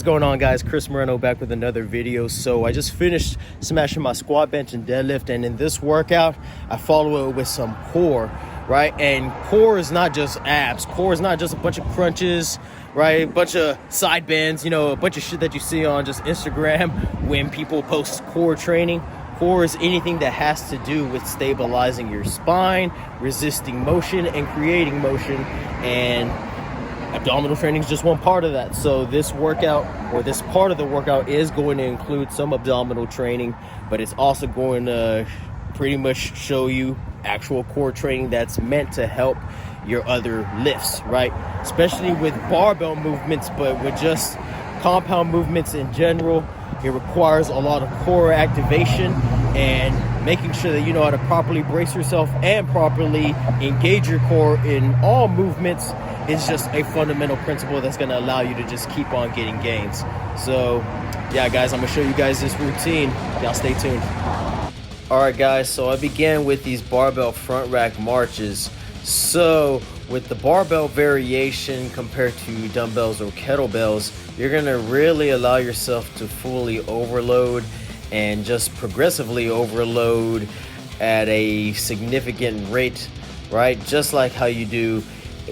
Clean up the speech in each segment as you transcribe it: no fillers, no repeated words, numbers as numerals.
What's going on, guys? Chris Moreno back with another video. So I just finished smashing my squat, bench, and deadlift, and in this workout I follow it with some core, right? And core is not just abs. Core is not just a bunch of crunches, right? A bunch of side bends, you know, a bunch of shit that you see on just Instagram when people post core training. Core is anything that has to do with stabilizing your spine, resisting motion, and creating motion. And abdominal training is just one part of that. So this workout, or this part of the workout, is going to include some abdominal training, but it's also going to pretty much show you actual core training that's meant to help your other lifts, right? Especially with barbell movements, but with just compound movements in general, it requires a lot of core activation and making sure that you know how to properly brace yourself and properly engage your core in all movements is just a fundamental principle that's going to allow you to just keep on getting gains. So yeah, guys, I'm going to show you guys this routine. Y'all stay tuned. All right, guys, so I began with these barbell front rack marches. So with the barbell variation compared to dumbbells or kettlebells, you're going to really allow yourself to fully overload and just progressively overload at a significant rate, right? Just like how you do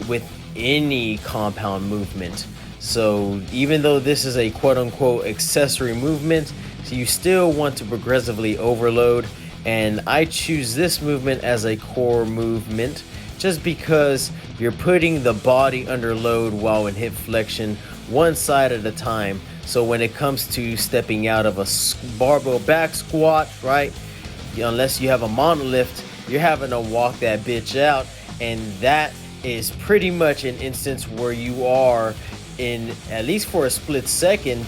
with any compound movement. So even though this is a quote-unquote accessory movement, so you still want to progressively overload, and I choose this movement as a core movement just because you're putting the body under load while in hip flexion, one side at a time. So when it comes to stepping out of a barbell back squat, right, unless you have a monolift, you're having to walk that bitch out, and that is pretty much an instance where you are in, at least for a split second,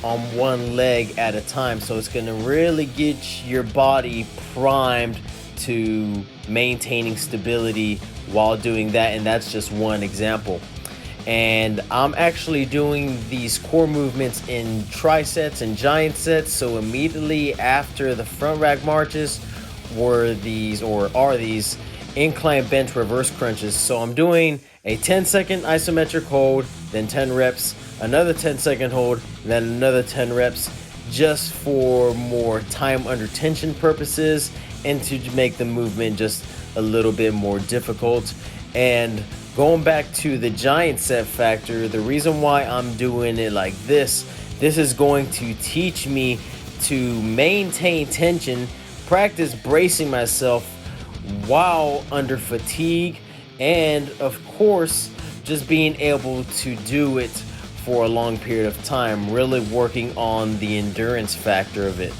on one leg at a time. So it's going to really get your body primed to maintaining stability while doing that, and that's just one example. And I'm actually doing these core movements in trisets and giant sets. So immediately after the front rack marches are these incline bench reverse crunches. So I'm doing a 10-second isometric hold, then 10 reps, another 10-second hold, then another 10 reps, just for more time under tension purposes and to make the movement just a little bit more difficult. And going back to the giant set factor, the reason why I'm doing it like this is going to teach me to maintain tension, practice bracing myself while under fatigue, and of course just being able to do it for a long period of time, really working on the endurance factor of it.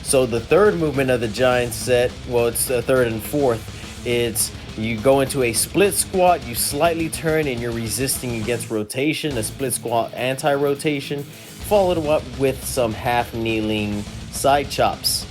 So the third movement of the giant set, well, it's the third and fourth, it's you go into a split squat, you slightly turn and you're resisting against rotation, a split squat anti-rotation, followed up with some half kneeling side chops.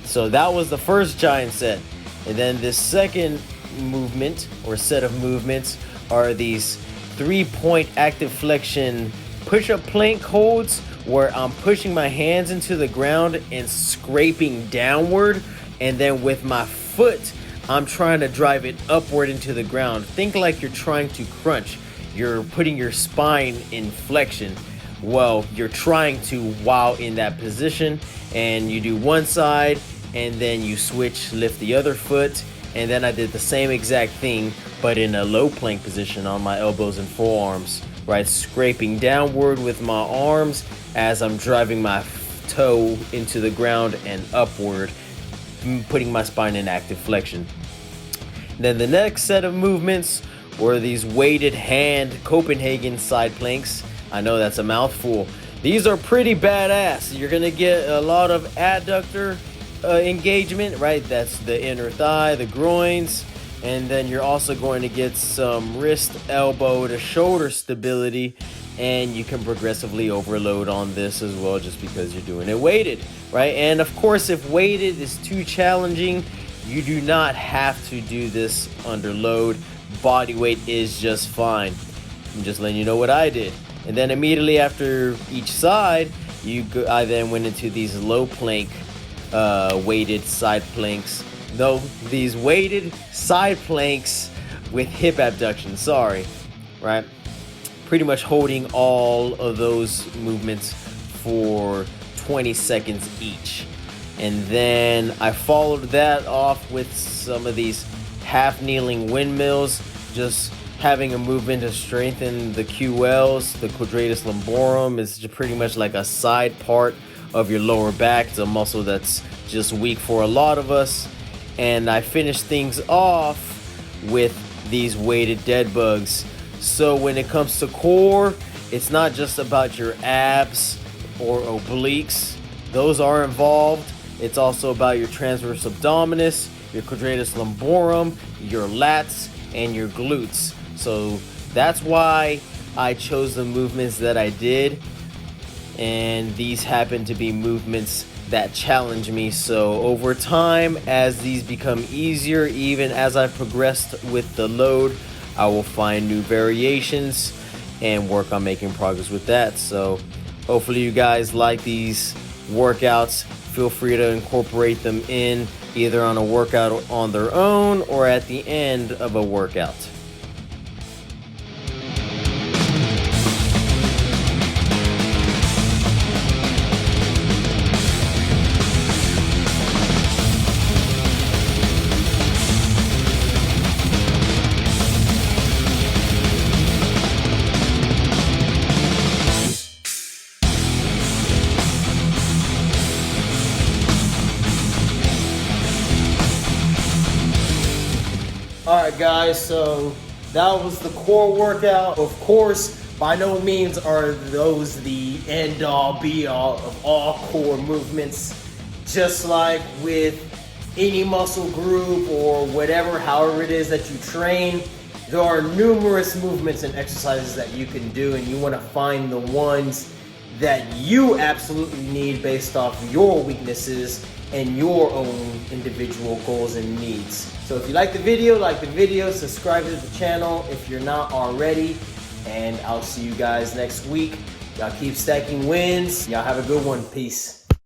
So that was the first giant set. And then this second movement or set of movements are these 3-point active flexion push-up plank holds, where I'm pushing my hands into the ground and scraping downward, and then with my foot I'm trying to drive it upward into the ground. Think like you're trying to crunch. You're putting your spine in flexion. Well, you're trying to while in that position, and you do one side and then you switch, lift the other foot, and then I did the same exact thing but in a low plank position on my elbows and forearms, right? Scraping downward with my arms as I'm driving my toe into the ground and upward, putting my spine in active flexion. Then the next set of movements were these weighted hand Copenhagen side planks. I know that's a mouthful. These are pretty badass. You're gonna get a lot of adductor engagement, right? That's the inner thigh, the groins, and then you're also going to get some wrist, elbow to shoulder stability, and you can progressively overload on this as well just because you're doing it weighted, right? And of course, if weighted is too challenging, you do not have to do this under load. Body weight is just fine. I'm just letting you know what I did. And then immediately after each side, I then went into these low plank weighted side planks. No, these weighted side planks with hip abduction, sorry, right? pretty much holding all of those movements for 20 seconds each. And then I followed that off with some of these half kneeling windmills, just having a movement to strengthen the QLs. The quadratus lumborum is pretty much like a side part of your lower back. It's a muscle that's just weak for a lot of us. And I finished things off with these weighted dead bugs. So when it comes to core, it's not just about your abs or obliques. Those are involved. It's also about your transverse abdominis, your quadratus lumborum, your lats, and your glutes. So that's why I chose the movements that I did. And these happen to be movements that challenge me. So over time, as these become easier, even as I've progressed with the load, I will find new variations and work on making progress with that. So hopefully you guys like these workouts. Feel free to incorporate them in either on a workout on their own or at the end of a workout. Alright guys, so that was the core workout. Of course, by no means are those the end all be all of all core movements. Just like with any muscle group or whatever, however it is that you train, there are numerous movements and exercises that you can do, and you want to find the ones that you absolutely need based off your weaknesses and your own individual goals and needs. So if you like the video, subscribe to the channel if you're not already, and I'll see you guys next week. Y'all keep stacking wins. Y'all have a good one. Peace.